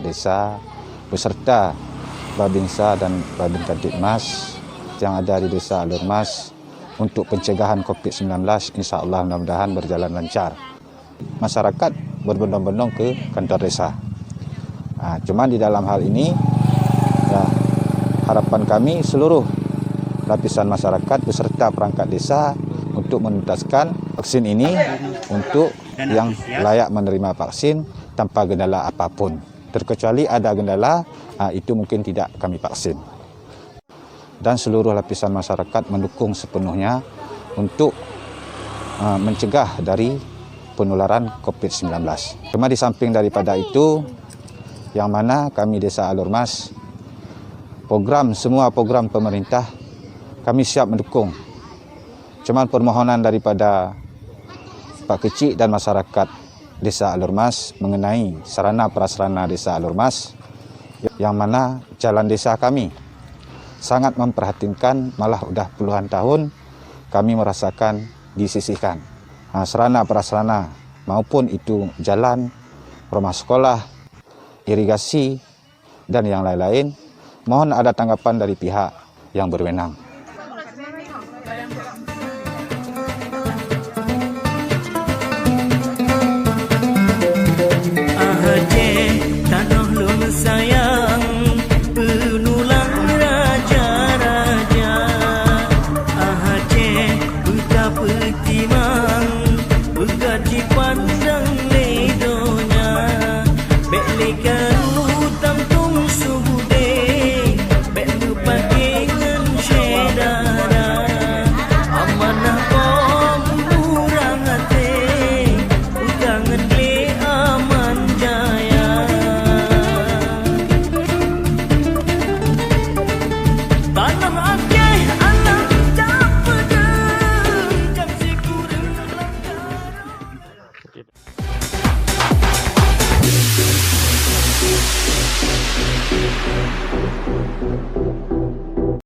desa beserta Babinsa dan Babin Kamtipmas yang ada di Desa Alur Mas untuk pencegahan COVID-19, insya-Allah mudah-mudahan berjalan lancar. Masyarakat berbondong-bondong ke kantor desa. Cuma di dalam hal ini, ya, harapan kami seluruh lapisan masyarakat beserta perangkat desa untuk menuntaskan vaksin ini untuk yang layak menerima vaksin tanpa gendala apapun. Terkecuali ada gendala, itu mungkin tidak kami vaksin. Dan seluruh lapisan masyarakat mendukung sepenuhnya untuk mencegah dari penularan COVID-19. Cuma di samping daripada itu, yang mana kami Desa Alur Mas, semua program pemerintah kami siap mendukung. Cuma permohonan daripada Pak Kecik dan masyarakat Desa Alur Mas mengenai sarana prasarana Desa Alur Mas, yang mana jalan desa kami sangat memperhatikan, malah udah puluhan tahun kami merasakan disisihkan. Sarana prasarana maupun itu jalan, rumah sekolah, irigasi, dan yang lain-lain, mohon ada tanggapan dari pihak yang berwenang. Sayang penulang raja-raja, Aceh betapa timang bergaji pandang ledonya, beklekan hutam tung suhude, bek lupa dengan syedara, amanah kom kurang hati, utangan le aman jaya. Tanah Aceh alam capeda, jam sekurang langgar.